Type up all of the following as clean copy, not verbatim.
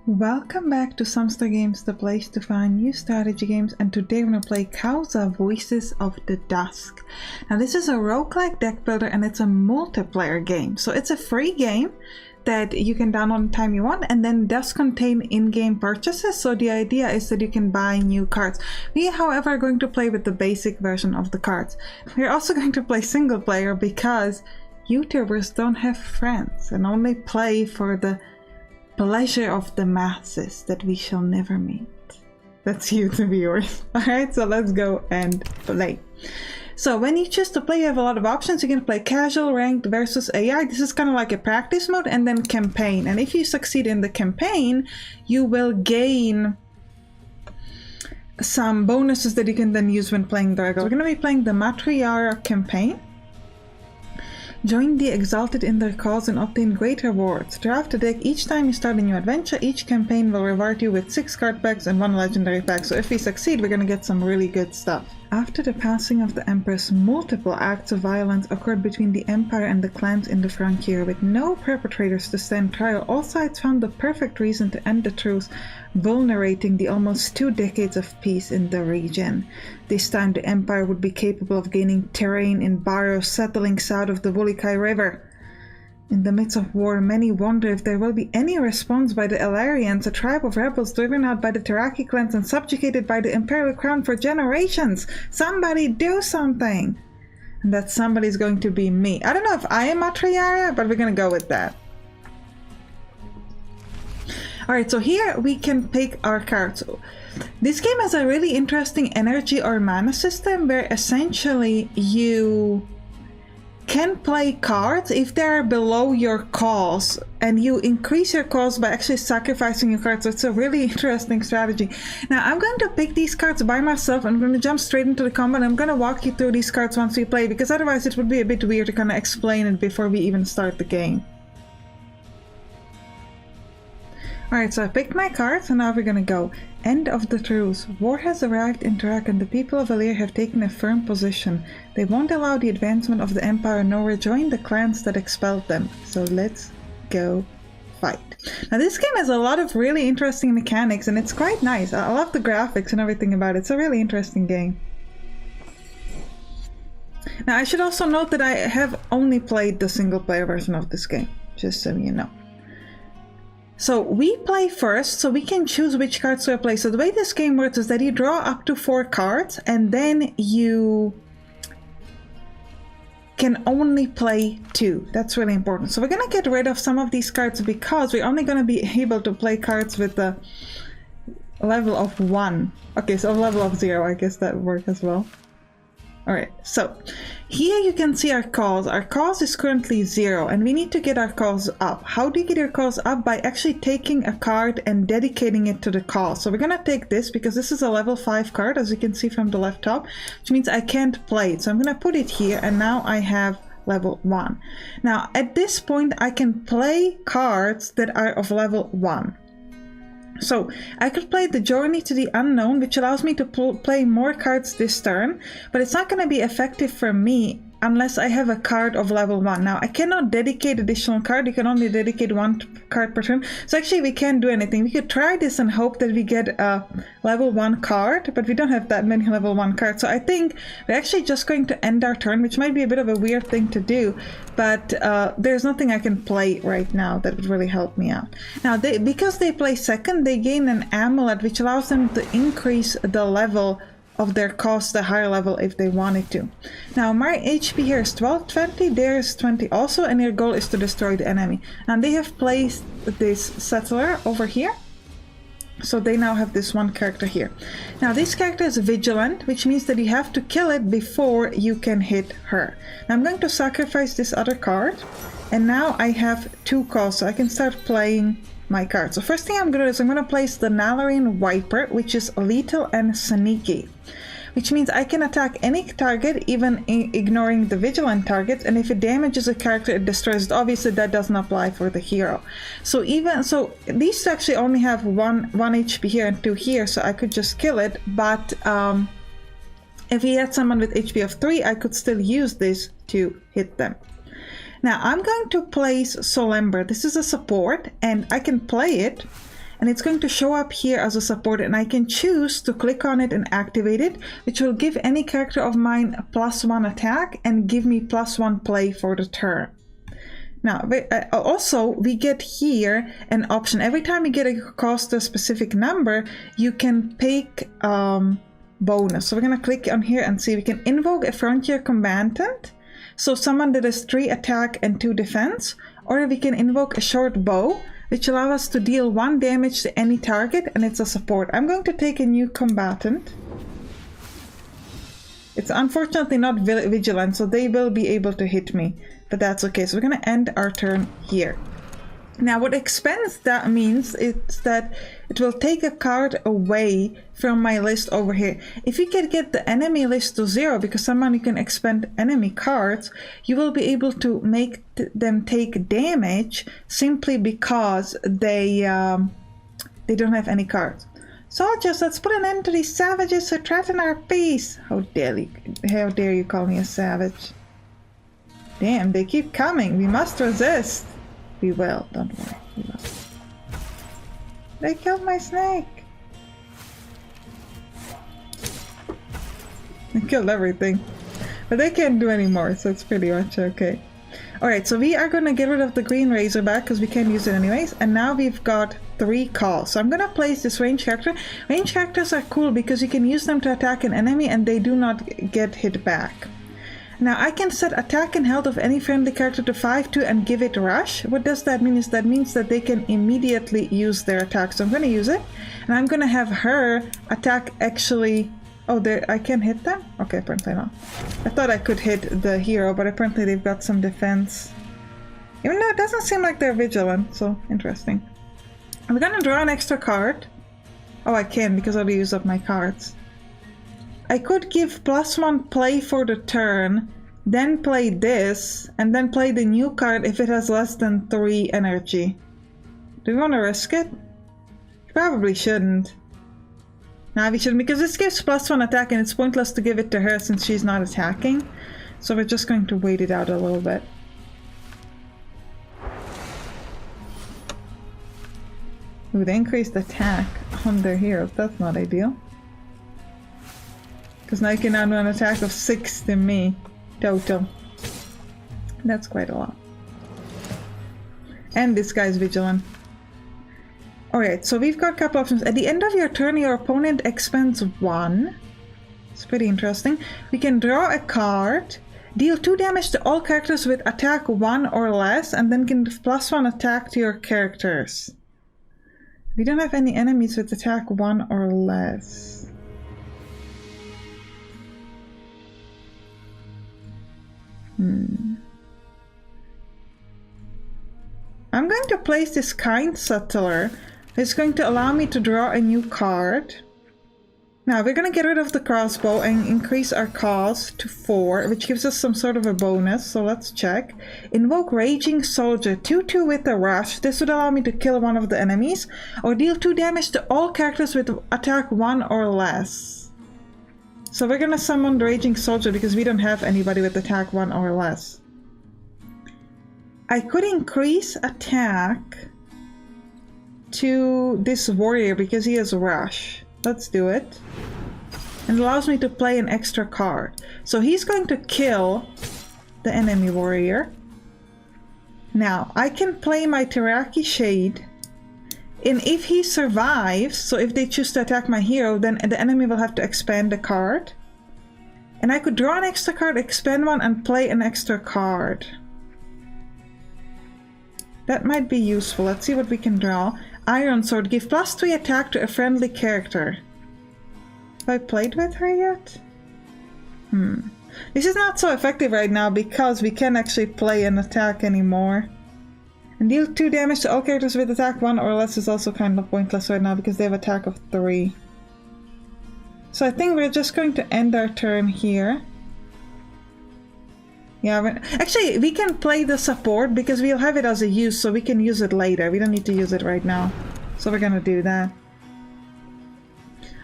Welcome back to Sampstra Games, the place to find new strategy games, and today we're going to play Causa, Voices of the Dusk. Now this is a roguelike deck builder and it's a multiplayer game. So it's a free game that you can download anytime you want, and then does contain in-game purchases. So the idea is that you can buy new cards. We, however, are going to play with the basic version of the cards. We're also going to play single player because YouTubers don't have friends and only play for the pleasure of the masses that we shall never meet. That's you, the viewers. Alright, so let's go and play. So when you choose to play, you have a lot of options. You can play casual, ranked, versus AI. This is kind of like a practice mode, and then campaign. And if you succeed in the campaign, you will gain some bonuses that you can then use when playing the regular. We're going to be playing the Matriarch campaign. Join the exalted in their cause and obtain great rewards. Draft a deck each time you start a new adventure. Each campaign will reward you with 6 card packs and 1 legendary pack. So if we succeed, we're gonna get some really good stuff. After the passing of the Empress, multiple acts of violence occurred between the Empire and the clans in the frontier. With no perpetrators to stand trial, all sides found the perfect reason to end the truce, vulnerating the almost 2 decades of peace in the region. This time the Empire would be capable of gaining terrain in barrows settling south of the Vulikai River. In the midst of war, many wonder if there will be any response by the Elarians, a tribe of rebels driven out by the Terraki clans and subjugated by the Imperial Crown for generations. Somebody do something! And that somebody is going to be me. I don't know if I am Matriarch, but we're gonna go with that. Alright, so here we can pick our cards. This game has a really interesting energy or mana system where essentially you can play cards if they're below your cause, and you increase your cause by actually sacrificing your cards. So it's a really interesting strategy. Now I'm going to pick these cards by myself. I'm going to jump straight into the combat. I'm going to walk you through these cards once we play, because otherwise it would be a bit weird to kind of explain it before we even start the game. Alright, so I picked my cards and now we're gonna go. End of the truce. War has arrived in Drak and the people of Alir have taken a firm position. They won't allow the advancement of the Empire nor join the clans that expelled them. So let's go fight. Now this game has a lot of really interesting mechanics and it's quite nice. I love the graphics and everything about it. It's a really interesting game. Now I should also note that I have only played the single player version of this game, just so you know. So we play first, so we can choose which cards to play. So the way this game works is that you draw up to 4 cards and then you can only play 2. That's really important. So we're gonna get rid of some of these cards because we're only gonna be able to play cards with the level of 1. Okay, so level of 0, I guess that would work as well. Alright, so here you can see our cause. Our cause is currently 0 and we need to get our cause up. How do you get your cause up? By actually taking a card and dedicating it to the cause. So we're gonna take this because this is a level 5 card, as you can see from the left top, which means I can't play it. So I'm gonna put it here and now I have level 1. Now at this point I can play cards that are of level 1. So I could play the Journey to the Unknown, which allows me to play more cards this turn, but it's not going to be effective for me unless I have a card of level 1. Now I cannot dedicate additional card, you can only dedicate 1 card per turn. So actually we can't do anything. We could try this and hope that we get a level 1 card, but we don't have that many level 1 cards. So I think we're actually just going to end our turn, which might be a bit of a weird thing to do, but there's nothing I can play right now that would really help me out. Now because they play second, they gain an amulet which allows them to increase the level of their cost a higher level if they wanted to. Now my HP here is 1220, theirs 20 also, and their goal is to destroy the enemy. And they have placed this settler over here, so they now have this one character here. Now this character is vigilant, which means that you have to kill it before you can hit her. Now I'm going to sacrifice this other card, and now I have 2 calls, so I can start playing my card. So first thing I'm going to do is I'm going to place the Nalarian Viper, which is lethal and sneaky, which means I can attack any target, even ignoring the vigilant targets, and if it damages a character, it destroys it. Obviously that doesn't apply for the hero. So these actually only have 1 HP here and 2 here, so I could just kill it, but if he had someone with HP of 3, I could still use this to hit them. Now I'm going to place Solember. This is a support and I can play it, and it's going to show up here as a support, and I can choose to click on it and activate it, which will give any character of mine a +1 attack and give me +1 play for the turn. Now, also, we get here an option. Every time you get a cost a specific number, you can pick bonus. So we're going to click on here and see. We can invoke a frontier combatant. So someone that has 3 attack and 2 defense. Or we can invoke a short bow, which allows us to deal 1 damage to any target, and it's a support. I'm going to take a new combatant. It's unfortunately not vigilant, so they will be able to hit me. But that's okay. So we're going to end our turn here. Now, what expense that means is that it will take a card away from my list over here. If you can get the enemy list to 0, because someone you can expend enemy cards, you will be able to make them take damage simply because they don't have any cards. Soldiers, let's put an end to these savages who threaten our peace. How dare you call me a savage? Damn, they keep coming. We must resist. We will, don't worry. We will. They killed my snake. They killed everything. But they can't do any more, so it's pretty much okay. Alright, so we are going to get rid of the green razorback because we can't use it anyways. And now we've got 3 calls. So I'm going to place this range character. Range characters are cool because you can use them to attack an enemy and they do not get hit back. Now I can set attack and health of any friendly character to 5-2 and give it rush. What does that mean is that means that they can immediately use their attack. So I'm going to use it, and I'm going to have her attack actually... Oh, I can hit them? Okay, apparently not. I thought I could hit the hero, but apparently they've got some defense. Even though it doesn't seem like they're vigilant, so interesting. I'm going to draw an extra card. Oh, I can because I'll use up my cards. I could give +1 play for the turn, then play this, and then play the new card if it has less than 3 energy. Do we want to risk it? Probably shouldn't. Nah, we shouldn't, because this gives +1 attack and it's pointless to give it to her since she's not attacking. So we're just going to wait it out a little bit. Ooh, they increased attack on their heroes. That's not ideal. Because now you can now do an attack of 6 to me, total. That's quite a lot. And this guy's vigilant. Alright, so we've got a couple options. At the end of your turn, your opponent expends 1. It's pretty interesting. We can draw a card, deal 2 damage to all characters with attack 1 or less, and then give +1 attack to your characters. We don't have any enemies with attack 1 or less. I'm going to place this kind settler. It's going to allow me to draw a new card. Now we're going to get rid of the crossbow and increase our cost to 4, which gives us some sort of a bonus, so let's check. Invoke Raging Soldier, 2-2 with a rush. This would allow me to kill one of the enemies, or deal 2 damage to all characters with attack 1 or less. So we're going to summon the Raging Soldier because we don't have anybody with attack 1 or less. I could increase attack to this warrior because he has rush. Let's do it. And it allows me to play an extra card. So he's going to kill the enemy warrior. Now, I can play my Teraki Shade. And if he survives, so if they choose to attack my hero, then the enemy will have to expand a card. And I could draw an extra card, expand one, and play an extra card. That might be useful. Let's see what we can draw. Iron Sword. Give +3 attack to a friendly character. Have I played with her yet? This is not so effective right now because we can't actually play an attack anymore. And deal 2 damage to all characters with attack 1 or less is also kind of pointless right now because they have attack of 3. So I think we're just going to end our turn here. Yeah, actually we can play the support because we'll have it as a use, so we can use it later. We don't need to use it right now. So we're gonna do that.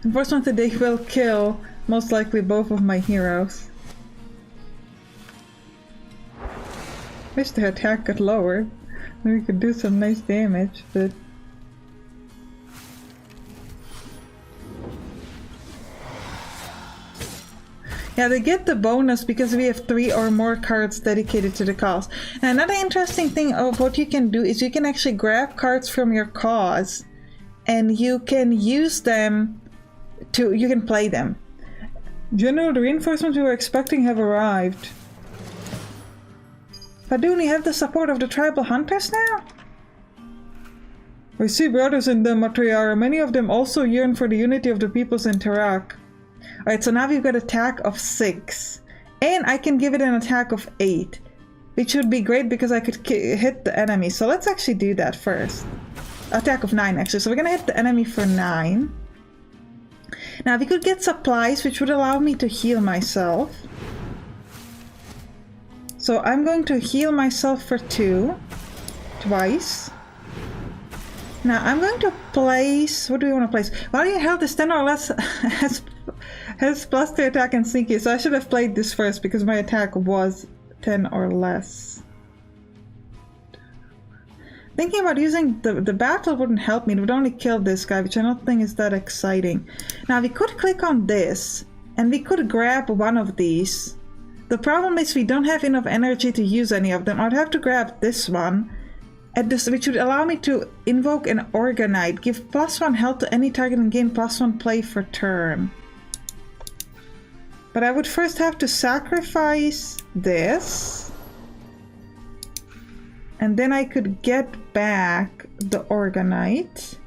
Unfortunately they will kill most likely both of my heroes. Wish their attack got lowered. Then we could do some nice damage, but Yeah, they get the bonus because we have 3 or more cards dedicated to the cause. Now, another interesting thing of what you can do is you can actually grab cards from your cause and you can use them to, you can play them. General, the reinforcements we were expecting have arrived. Padoon, we have the support of the tribal hunters now? We see brothers in them, Matriara. Many of them also yearn for the unity of the peoples in Tarak. Alright, so now we've got attack of 6. And I can give it an attack of 8. Which would be great because I could hit the enemy. So let's actually do that first. Attack of 9 actually. So we're gonna hit the enemy for 9. Now we could get supplies which would allow me to heal myself. So I'm going to heal myself for 2. Twice. Now I'm going to place... What do we want to place? While your health is 10 or less, has plus 3 attack and sneaky. So I should have played this first because my attack was 10 or less. Thinking about using the battle wouldn't help me. It would only kill this guy, which I don't think is that exciting. Now we could click on this and we could grab one of these. The problem is we don't have enough energy to use any of them. I'd have to grab this one. Which would allow me to invoke an Orgonite, give +1 health to any target and gain +1 play for turn. But I would first have to sacrifice this. And then I could get back the Orgonite,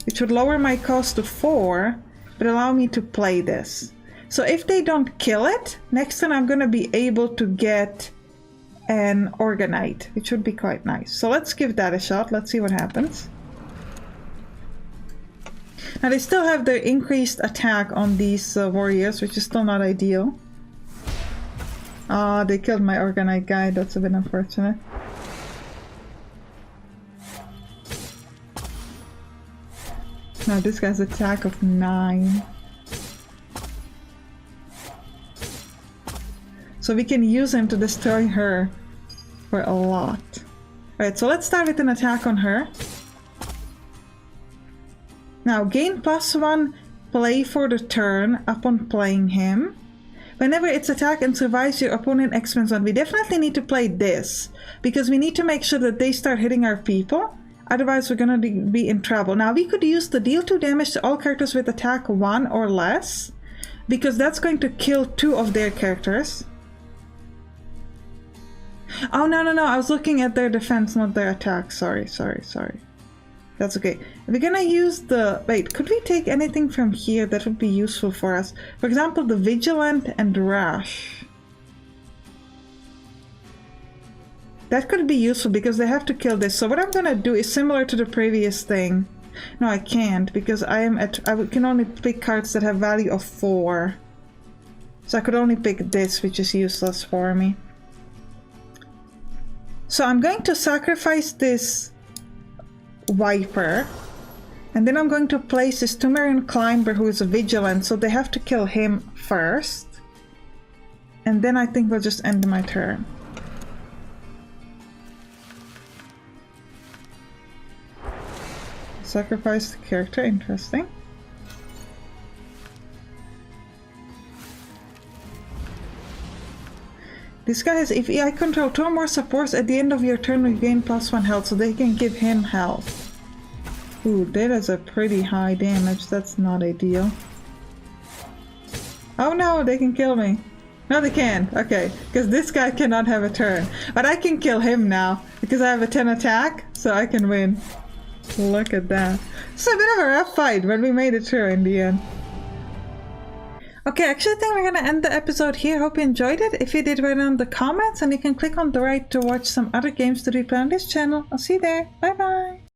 which would lower my cost to 4, but allow me to play this. So if they don't kill it, next turn I'm going to be able to get an Orgonite, which would be quite nice. So let's give that a shot. Let's see what happens. Now they still have their increased attack on these warriors, which is still not ideal. Ah, they killed my Orgonite guy. That's a bit unfortunate. Now this guy's attack of 9. So we can use him to destroy her for a lot. Alright, so let's start with an attack on her. Now, gain +1 play for the turn upon playing him. Whenever its attack and survives, your opponent expends 1. We definitely need to play this, because we need to make sure that they start hitting our people. Otherwise, we're gonna be in trouble. Now, we could use the deal 2 damage to all characters with attack 1 or less, because that's going to kill 2 of their characters. Oh, no, I was looking at their defense, not their attack. Sorry. That's okay. We're gonna use the... Wait, could we take anything from here that would be useful for us? For example, the Vigilant and Rash. That could be useful because they have to kill this. So what I'm gonna do is similar to the previous thing. No, I can't because I can only pick cards that have value of 4. So I could only pick this, which is useless for me. So I'm going to sacrifice this Viper, and then I'm going to place this Tumerian Climber who is a Vigilant, so they have to kill him first. And then I think we'll just end my turn. Sacrifice the character, interesting. This guy has, if I control 2 or more supports at the end of your turn, we gain +1 health, so they can give him health. Ooh, that is a pretty high damage. That's not ideal. Oh no, they can kill me. No, they can't. Okay, because this guy cannot have a turn. But I can kill him now, because I have a 10 attack, so I can win. Look at that. It's a bit of a rough fight, but we made it through in the end. Okay, actually I think we're gonna end the episode here. Hope you enjoyed it. If you did, write down in the comments, and you can click on the right to watch some other games that we play on this channel. I'll see you there. Bye bye!